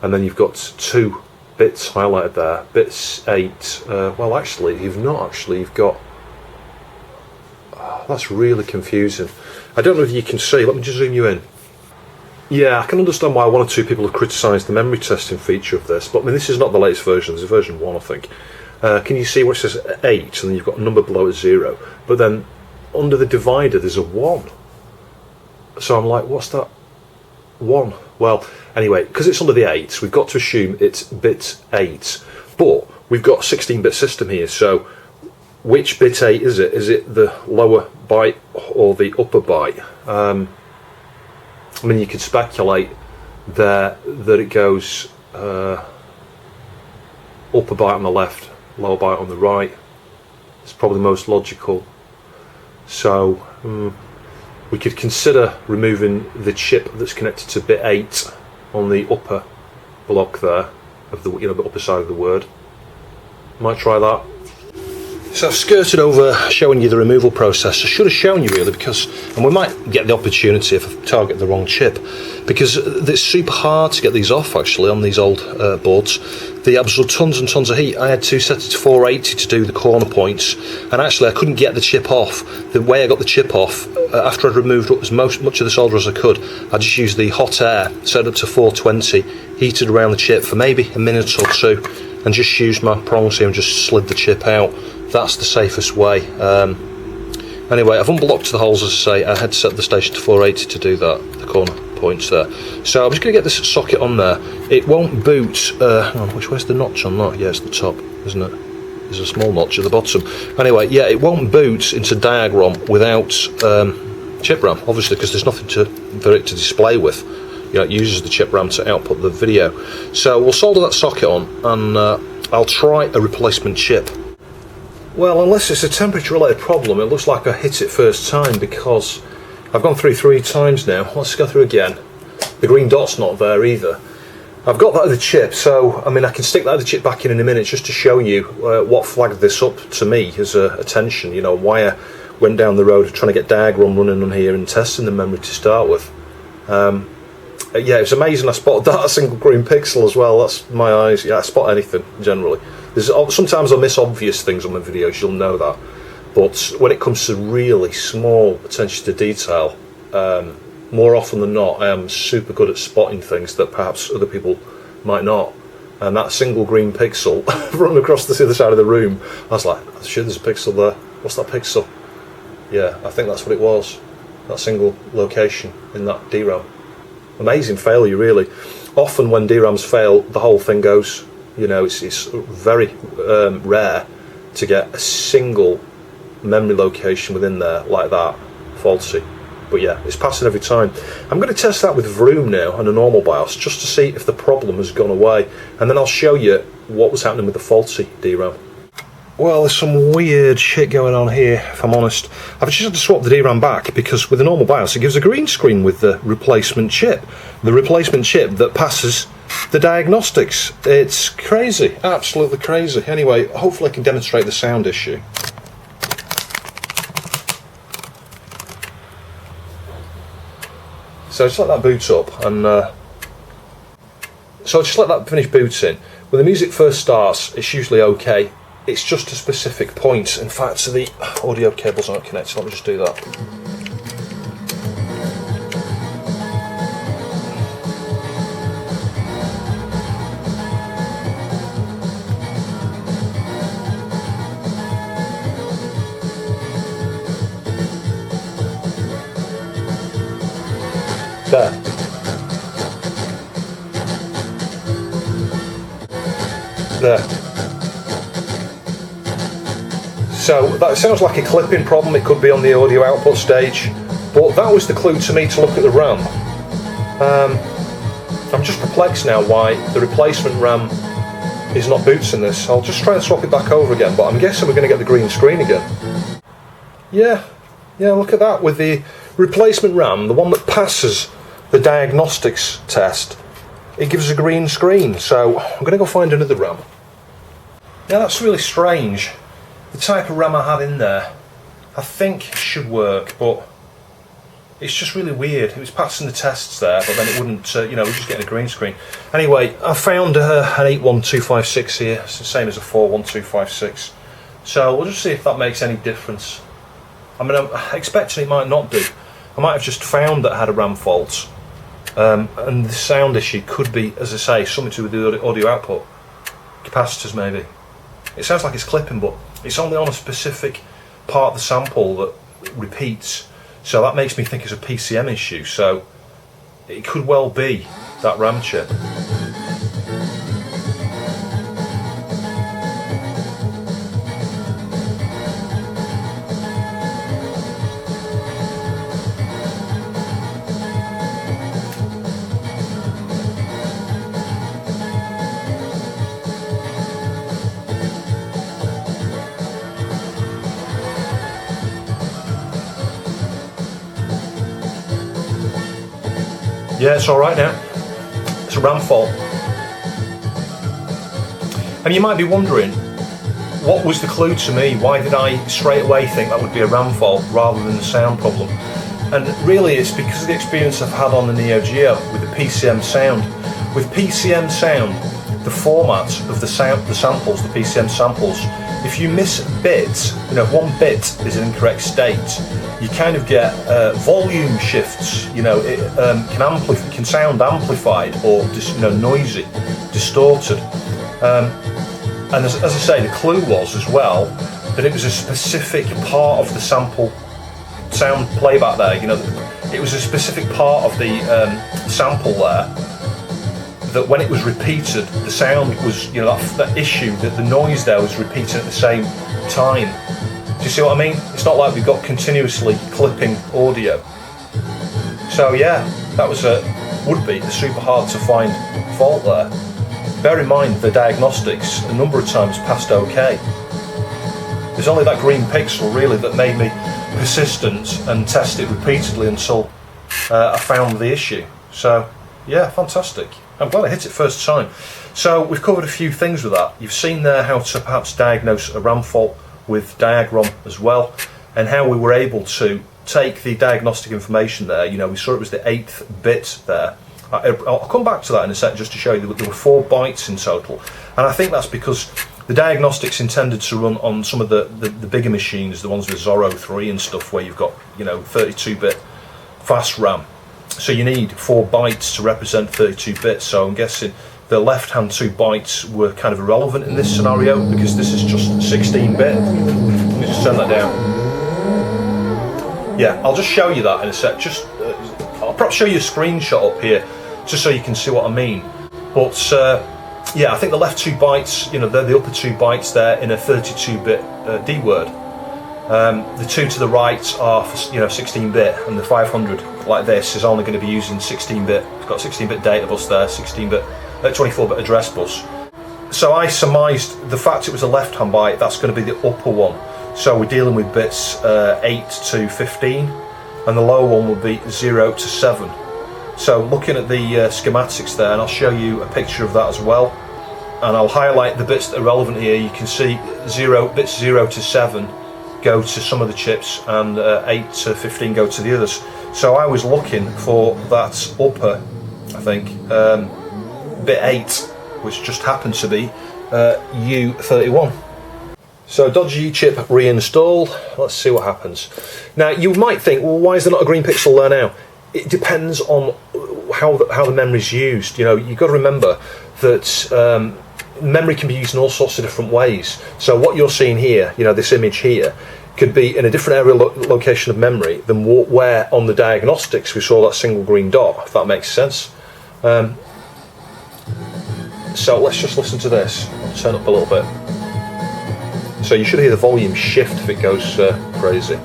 And then you've got 2 bits highlighted there, bits 8. Well, actually, you've got. Oh, that's really confusing. I don't know if you can see. Let me just zoom you in. Yeah, I can understand why 1 or 2 people have criticised the memory testing feature of this, but I mean, this is not the latest version. There's a version 1, I think. Can you see where it says 8, and then you've got a number below it 0, but then under the divider there's a 1. So I'm like, what's that 1? Well, anyway, because it's under the 8, we've got to assume it's bit 8. But we've got a 16-bit system here, so which bit 8 is it? Is it the lower byte or the upper byte? I mean, you could speculate there that it goes upper byte on the left, lower byte on the right. It's probably the most logical. So we could consider removing the chip that's connected to bit 8 on the upper block there of the, the upper side of the word. Might try that. So I've skirted over showing you the removal process. I should have shown you really, because, and we might get the opportunity if I target the wrong chip, because it's super hard to get these off actually on these old boards. They absorb tons and tons of heat. I had to set it to 480 to do the corner points, and actually I couldn't get the chip off. The way I got the chip off, after I'd removed as much of the solder as I could, I just used the hot air, set it to 420, heated around the chip for maybe a minute or 2, and just used my prongs here and just slid the chip out. That's the safest way. Anyway, I've unblocked the holes, as I say. I had to set the station to 480 to do that, the corner points there. So I'm just going to get this socket on there. It won't boot. Hang on, which way's the notch on that? Yeah, it's the top, isn't it? There's a small notch at the bottom. Anyway, yeah, it won't boot into diagram without chip RAM, obviously, because there's nothing for it to display with. It uses the chip RAM to output the video. So we'll solder that socket on, and I'll try a replacement chip. Well, unless it's a temperature related problem, it looks like I hit it first time, because I've gone through 3 times now. Let's go through again. The green dot's not there either. I've got that other chip, so I mean I can stick that other chip back in a minute just to show you what flagged this up to me as attention. Why I went down the road of trying to get diagram running on here and testing the memory to start with. Yeah, it was amazing. I spotted that single green pixel as well. That's my eyes. Yeah, I spot anything generally. Sometimes I miss obvious things on my videos, you'll know that. But when it comes to really small attention to detail, more often than not, I am super good at spotting things that perhaps other people might not. And that single green pixel running across the other side of the room, I was like, sure, there's a pixel there. What's that pixel? Yeah, I think that's what it was. That single location in that DRAM. Amazing failure, really. Often when DRAMs fail, the whole thing goes. It's very rare to get a single memory location within there like that faulty. But yeah, it's passing every time. I'm going to test that with Vroom now on a normal BIOS just to see if the problem has gone away, and then I'll show you what was happening with the faulty DRAM. Well, there's some weird shit going on here, if I'm honest. I've just had to swap the DRAM back because with a normal BIOS it gives a green screen with the replacement chip. The replacement chip that passes the diagnostics. It's crazy, absolutely crazy. Anyway, hopefully I can demonstrate the sound issue. So just let that boot up, and so just let that finish booting. When the music first starts, it's usually okay. It's just a specific point. In fact, so the audio cables aren't connected. Let me just do that. There. There. So that sounds like a clipping problem. It could be on the audio output stage, but that was the clue to me to look at the RAM. I'm just perplexed now why the replacement RAM is not booting this. I'll just try and swap it back over again, but I'm guessing we're going to get the green screen again. Yeah, look at that. With the replacement RAM, the one that passes the diagnostics test, it gives a green screen. So I'm going to go find another RAM. Yeah, that's really strange. The type of RAM I had in there, I think should work, but it's just really weird. It was passing the tests there, but then it wouldn't, we're just getting a green screen. Anyway, I found an 81256 here. It's the same as a 41256. So we'll just see if that makes any difference. I mean, I'm expecting it might not do. I might have just found that it had a RAM fault. And the sound issue could be, as I say, something to do with the audio output. Capacitors, maybe. It sounds like it's clipping, but it's only on a specific part of the sample that repeats, so that makes me think it's a PCM issue, so it could well be that RAM chip. Yeah, it's alright now. It's a RAM fault. And you might be wondering, what was the clue to me? Why did I straight away think that would be a RAM fault rather than a sound problem? And really it's because of the experience I've had on the Neo Geo with the PCM sound. With PCM sound, the format of the samples, the PCM samples, if you miss bits, if one bit is an incorrect state, you kind of get volume shifts. It can sound amplified or just noisy, distorted. And as I say, the clue was as well that it was a specific part of the sample sound playback there. It was a specific part of the sample there that when it was repeated, the sound was, that issue, that the noise there was repeating at the same time. Do you see what I mean? It's not like we've got continuously clipping audio. So yeah, that was would be a super hard to find fault there. Bear in mind the diagnostics a number of times passed okay. There's only that green pixel really that made me persistent and test it repeatedly until I found the issue. So yeah, fantastic. I'm glad I hit it first time. So we've covered a few things with that. You've seen there how to perhaps diagnose a RAM fault with diagram as well, and how we were able to take the diagnostic information there. We saw it was the 8th bit there. I'll come back to that in a sec just to show you that there were 4 bytes in total, and I think that's because the diagnostics intended to run on some of the bigger machines, the ones with Zorro 3 and stuff, where you've got 32-bit fast RAM. So you need 4 bytes to represent 32 bits. So I'm guessing the left-hand 2 bytes were kind of irrelevant in this scenario because this is just 16-bit. Let me just turn that down. Yeah, I'll just show you that in a sec. I'll perhaps show you a screenshot up here just so you can see what I mean. But yeah, I think the left 2 bytes, they're the upper 2 bytes there in a 32-bit D word. The 2 to the right are 16-bit, and the 500 like this is only going to be using 16-bit. It's got a 16-bit data bus there, 16-bit, 24-bit address bus. So I surmised the fact it was a left-hand byte, that's going to be the upper one. So we're dealing with bits 8 to 15, and the lower one would be 0 to 7. So looking at the schematics there, and I'll show you a picture of that as well, and I'll highlight the bits that are relevant here. You can see bits 0 to 7 go to some of the chips, and 8 to 15 go to the others. So I was looking for that upper, I think, bit 8, which just happened to be U31. So dodgy chip reinstall, let's see what happens. Now you might think, well, why is there not a green pixel there now? It depends on how the memory's used. You know, you've got to remember that memory can be used in all sorts of different ways. So what you're seeing here, you know, this image here, could be in a different area location of memory than where on the diagnostics we saw that single green dot, if that makes sense. So let's just listen to this. I'll turn up a little bit. So you should hear the volume shift if it goes crazy.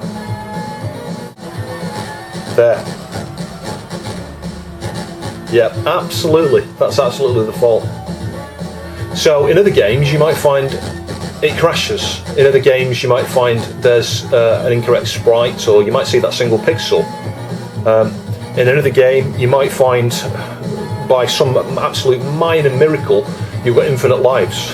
There. Yeah, absolutely. That's absolutely the fault. So in other games you might find it crashes. In other games you might find there's an incorrect sprite, or you might see that single pixel. In another game you might find, by some absolute minor miracle, you've got infinite lives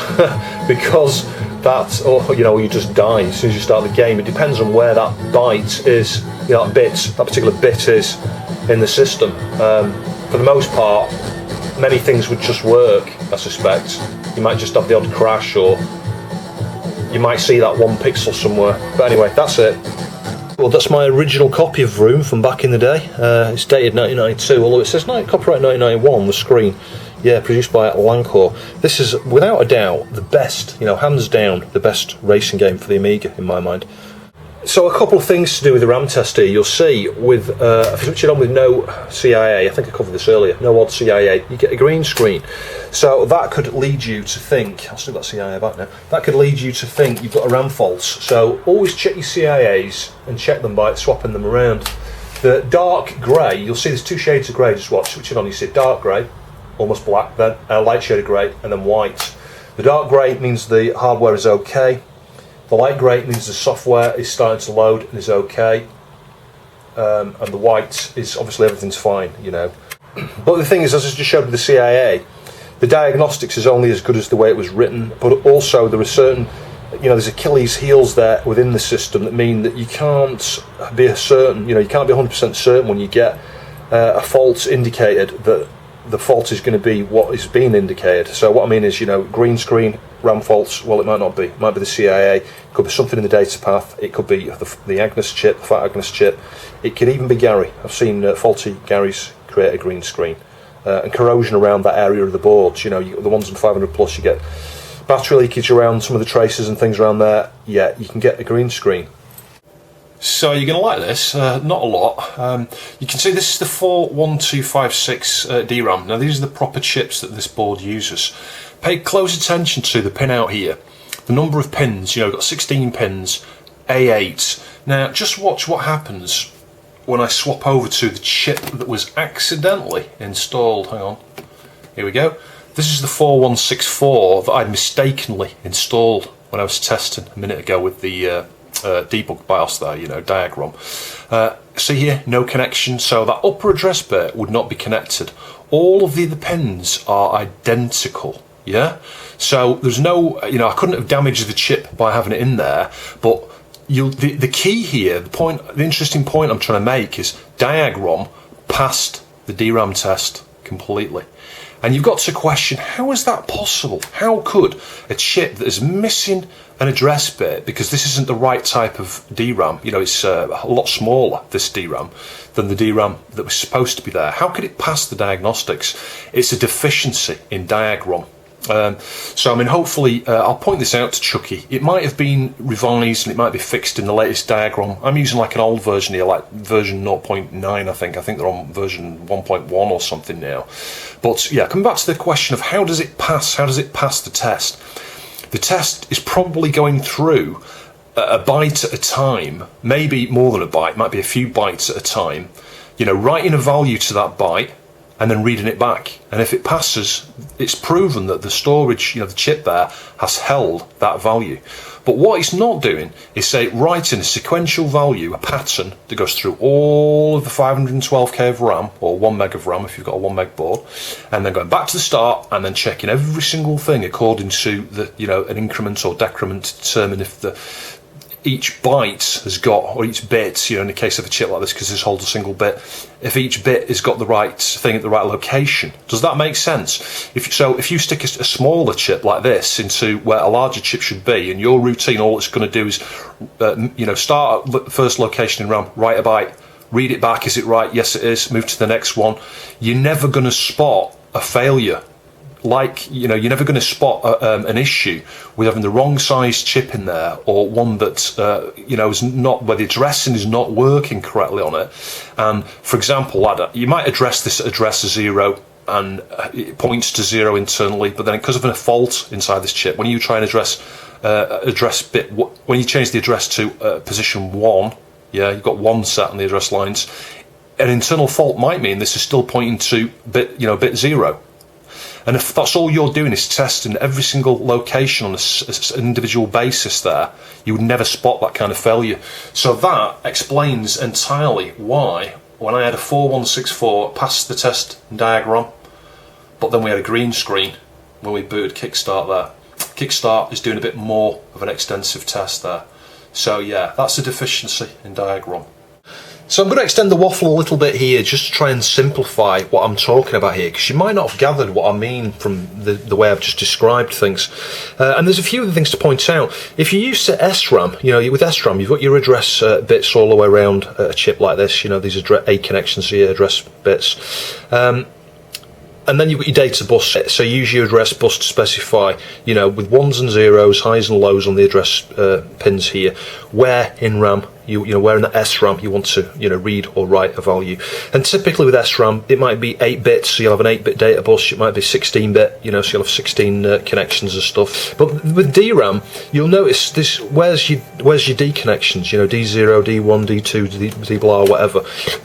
because that, or you know, you just die as soon as you start the game. It depends on where that byte is, you know, that particular bit is in the system. For the most part, many things would just work, I suspect. You might just have the odd crash, or you might see that one pixel somewhere. But anyway, that's it. Well, that's my original copy of Vroom from back in the day. It's dated 1992, although it says copyright 1991 on the screen. Yeah, produced by Lancor. This is, without a doubt, the best, you know, hands down, the best racing game for the Amiga, in my mind. So a couple of things to do with the RAM test here. You'll see, with if you switch it on with no CIA, I think I covered this earlier, no odd CIA, you get a green screen. So that could lead you to think, I'll still got CIA back now, that could lead you to think you've got a RAM fault. So always check your CIAs and check them by swapping them around. The dark grey, you'll see there's two shades of grey, just watch, switch it on, you see dark grey, almost black, then a light shade of grey, and then white. The dark grey means the hardware is okay. The light grey means the software is starting to load and is okay. And the white is obviously everything's fine, you know. But the thing is, as I just showed with the CIA, the diagnostics is only as good as the way it was written, but also there are certain, you know, there's Achilles heels there within the system that mean that you can't be certain, you know, you can't be 100% certain when you get a fault indicated that the fault is going to be what is being indicated. So what I mean is, you know, green screen, RAM faults, well, it might not be. It might be the CIA, it could be something in the data path, it could be the Agnes chip, the fat Agnes chip, it could even be Gary. I've seen faulty Garys create a green screen. And corrosion around that area of the boards, you know, the ones on 500 plus, you get battery leakage around some of the traces and things around there, yeah, you can get a green screen. So you're going to like this, not a lot. You can see this is the 41256 DRAM. Now these are the proper chips that this board uses. Pay close attention to the pin out here. The number of pins, you know, got 16 pins, A8. Now just watch what happens when I swap over to the chip that was accidentally installed. Hang on, here we go. This is the 4164 that I'd mistakenly installed when I was testing a minute ago with the debug BIOS there, you know, diagram. See here, no connection, so that upper address bit would not be connected. All of the other pins are identical, yeah? So there's no, you know, I couldn't have damaged the chip by having it in there, but the key here, the interesting point I'm trying to make is diagram passed the DRAM test completely. And you've got to question, how is that possible? How could a chip that is missing an address bit, because this isn't the right type of DRAM, you know, it's a lot smaller, this DRAM, than the DRAM that was supposed to be there. How could it pass the diagnostics? It's a deficiency in diagram. So I mean, hopefully I'll point this out to Chucky. It might have been revised and it might be fixed in the latest diagram. I'm using like an old version here, like version 0.9 I think they're on version 1.1 or something now. But yeah, coming back to the question of how does it pass the test? The test is probably going through a byte at a time, maybe more than a byte, might be a few bytes at a time, you know, writing a value to that byte, and then reading it back. And if it passes, it's proven that the storage, the chip there, has held that value. But what it's not doing is, say, writing a sequential value, a pattern that goes through all of the 512k of RAM, or 1 meg of RAM if you've got a 1 meg board, and then going back to the start and then checking every single thing according to the, an increment or decrement to determine if each byte has got, or each bit, in the case of a chip like this, because this holds a single bit, if each bit has got the right thing at the right location. Does that make sense? If you stick a smaller chip like this into where a larger chip should be, and your routine, all it's going to do is, start at the first location in RAM, write a byte, read it back, is it right? Yes, it is. Move to the next one. You're never going to spot a failure. You're never going to spot an issue with having the wrong size chip in there, or one that is not, where the addressing is not working correctly on it. And for example, you might address this address as 0, and it points to 0 internally, but then because of a fault inside this chip, when you try and address bit, when you change the address to position 1, you've got 1 set on the address lines. An internal fault might mean this is still pointing to bit 0. And if that's all you're doing is testing every single location on an individual basis there, you would never spot that kind of failure. So that explains entirely why, when I had a 4164, passed the test diagram, but then we had a green screen when we booted Kickstart there. Kickstart is doing a bit more of an extensive test there. So yeah, that's a deficiency in diagram. So I'm going to extend the waffle a little bit here, just to try and simplify what I'm talking about here, because you might not have gathered what I mean from the way I've just described things. And there's a few other things to point out. If you use SRAM, with SRAM, you've got your address bits all the way around a chip like this. These A connections here, address bits. And then you've got your data bus. So use your address bus to specify, with 1s and 0s, highs and lows on the address pins here, where in RAM, where in the SRAM you want to, read or write a value. And typically with SRAM, it might be 8 bits, so you'll have an 8-bit data bus. It might be 16-bit, so you'll have 16 connections and stuff. But with DRAM, you'll notice this. Where's your D connections? D0, D1, D2, D blah, whatever.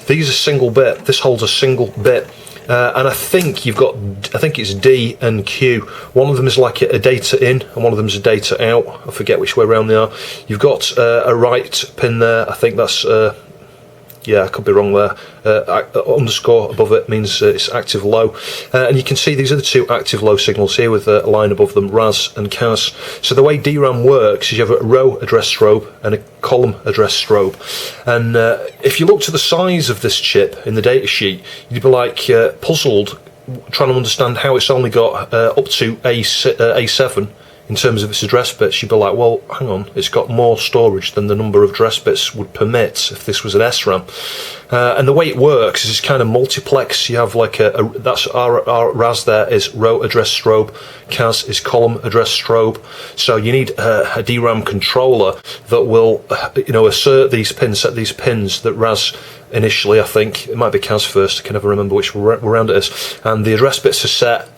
These are single bit. This holds a single bit. And I think it's D and Q. One of them is like a data in, and one of them is a data out. I forget which way around they are. You've got a write pin there. I think that's I could be wrong there. Underscore above it means it's active low. And you can see these are the two active low signals here with a line above them, RAS and CAS. So the way DRAM works is you have a row address strobe and a column address strobe. And if you looked at the size of this chip in the datasheet, you'd be like puzzled trying to understand how it's only got up to A7 in terms of its address bits. You'd be like, well, hang on, it's got more storage than the number of address bits would permit if this was an SRAM. And the way it works is it's kind of multiplex. You have like that's our RAS there is row address strobe, CAS is column address strobe. So you need a DRAM controller that will, assert these pins, set these pins that RAS initially, I think, it might be CAS first, I can never remember which round it is, and the address bits are set.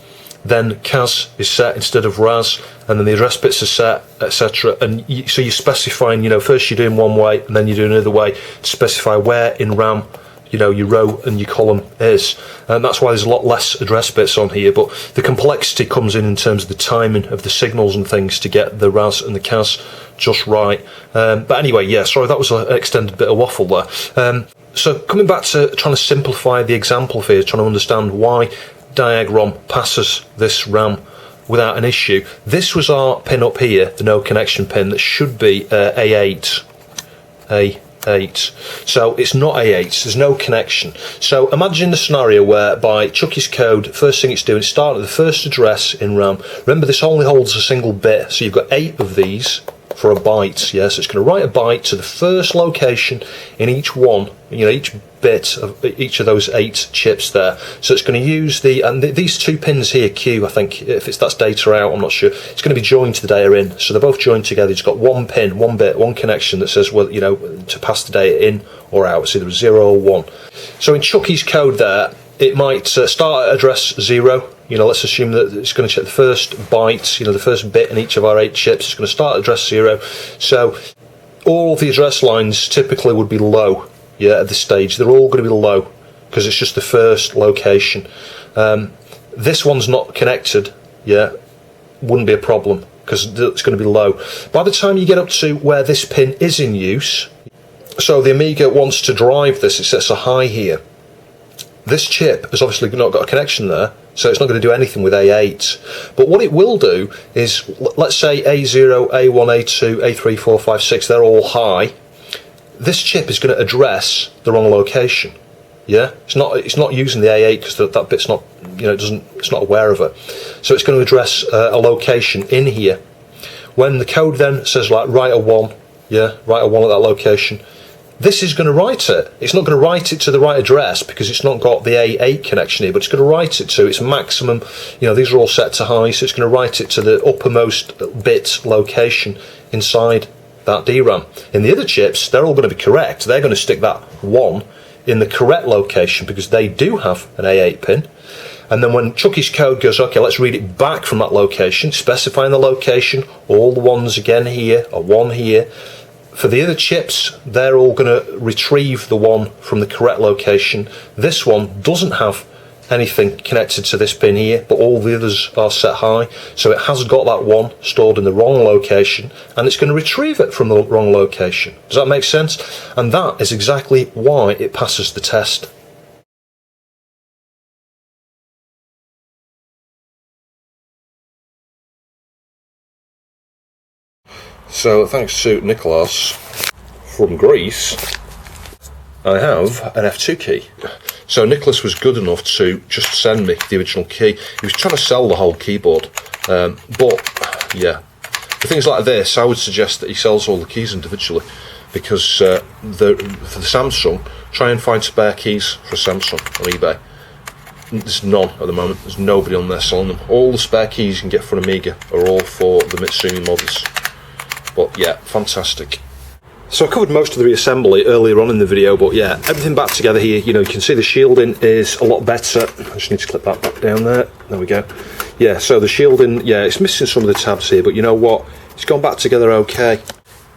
Then CAS is set instead of RAS, and then the address bits are set, etc. And so you're specifying, first you're doing one way, and then you're doing another way to specify where in RAM, your row and your column is. And that's why there's a lot less address bits on here. But the complexity comes in terms of the timing of the signals and things to get the RAS and the CAS just right. But anyway, sorry, that was an extended bit of waffle there. So coming back to trying to simplify the example here, trying to understand why diagram passes this RAM without an issue. This was our pin up here, the no connection pin, that should be A8. So it's not A8, there's no connection. So imagine the scenario where by Chucky's code, first thing it's doing, it's starting at the first address in RAM. Remember, this only holds a single bit, so you've got 8 of these for a byte, so it's going to write a byte to the first location in each one, each bit of each of those 8 chips there. So it's going to use these 2 pins here, Q, I think, if that's data out, I'm not sure. It's going to be joined to the data in, so they're both joined together. It's got one pin, one bit, one connection that says, well, to pass the data in or out. It's either 0 or 1. So in Chucky's code there, it might start at address 0. Let's assume that it's going to check the first byte, the first bit in each of our 8 chips. It's going to start at address 0. So all the address lines typically would be low, at this stage. They're all going to be low. because it's just the first location. This one's not connected, yeah, wouldn't be a problem because it's going to be low. By the time you get up to where this pin is in use, so the Amiga wants to drive this, it sets a high here. This chip has obviously not got a connection there, so it's not going to do anything with A8. But what it will do is, let's say A0, A1, A2, A3, 4, 5, 6, they're all high. This chip is going to address the wrong location. Yeah, it's not using the A8 because that bit's not, it's not aware of it. So it's going to address a location in here. When the code then says like write a 1, yeah, write a 1 at that location, this is going to write it. It's not going to write it to the right address because it's not got the A8 connection here, but it's going to write it to its maximum. These are all set to high, so it's going to write it to the uppermost bit location inside that DRAM. In the other chips, they're all going to be correct. They're going to stick that 1 in the correct location because they do have an A8 pin. And then when Chucky's code goes, okay, let's read it back from that location, specifying the location, all the ones again here, a 1 here. For the other chips, they're all going to retrieve the 1 from the correct location. This one doesn't have anything connected to this pin here, but all the others are set high, so it has got that 1 stored in the wrong location, and it's going to retrieve it from the wrong location. Does that make sense? And that is exactly why it passes the test. So thanks to Nicholas from Greece, I have an F2 key. So Nicholas was good enough to just send me the original key. He was trying to sell the whole keyboard, but yeah, for things like this I would suggest that he sells all the keys individually, because for the Samsung, try and find spare keys for a Samsung on eBay. There's none at the moment. There's nobody on there selling them. All the spare keys you can get for an Amiga are all for the Mitsumi models. But yeah, fantastic. So I covered most of the reassembly earlier on in the video, but yeah, everything back together here. You can see the shielding is a lot better. I just need to clip that back down there. There we go. Yeah, so the shielding, yeah, it's missing some of the tabs here, but you know what? It's gone back together okay.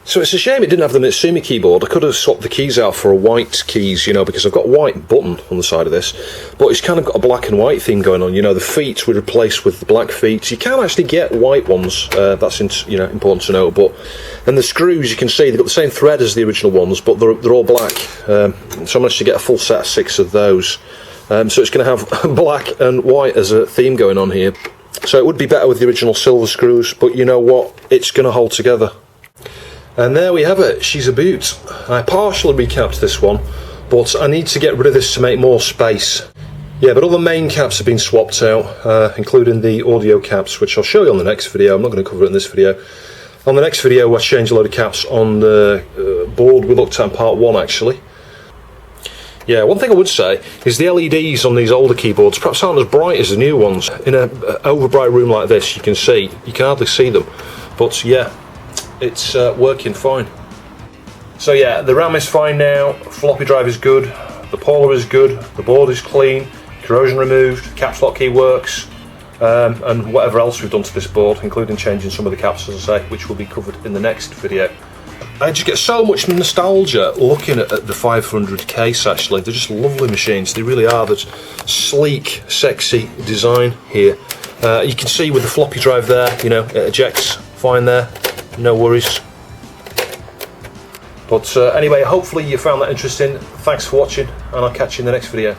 So it's a shame it didn't have the Mitsumi keyboard. I could have swapped the keys out for a white keys, because I've got a white button on the side of this, but it's kind of got a black and white theme going on. The feet were replaced with the black feet. You can actually get white ones. That's important to know. But and the screws, you can see they've got the same thread as the original ones, but they're all black. So I managed to get a full set of 6 of those. So it's going to have black and white as a theme going on here. So it would be better with the original silver screws, but you know what? It's going to hold together. And there we have it, she's a boot. I partially recapped this one, but I need to get rid of this to make more space. Yeah, but all the main caps have been swapped out, including the audio caps, which I'll show you on the next video. I'm not going to cover it in this video. On the next video, we'll change a load of caps on the board we looked at in part 1, actually. Yeah, one thing I would say is the LEDs on these older keyboards perhaps aren't as bright as the new ones. In an overbright room like this, you can hardly see them. But yeah, it's working fine. So yeah, the RAM is fine now, floppy drive is good, the polar is good, the board is clean, corrosion removed, caps lock key works, and whatever else we've done to this board, including changing some of the caps, as I say, which will be covered in the next video. I just get so much nostalgia looking at the 500 case. Actually, they're just lovely machines, they really are. There's sleek, sexy design here. You can see with the floppy drive there, it ejects fine there. No worries. But anyway, hopefully you found that interesting. Thanks for watching, and I'll catch you in the next video.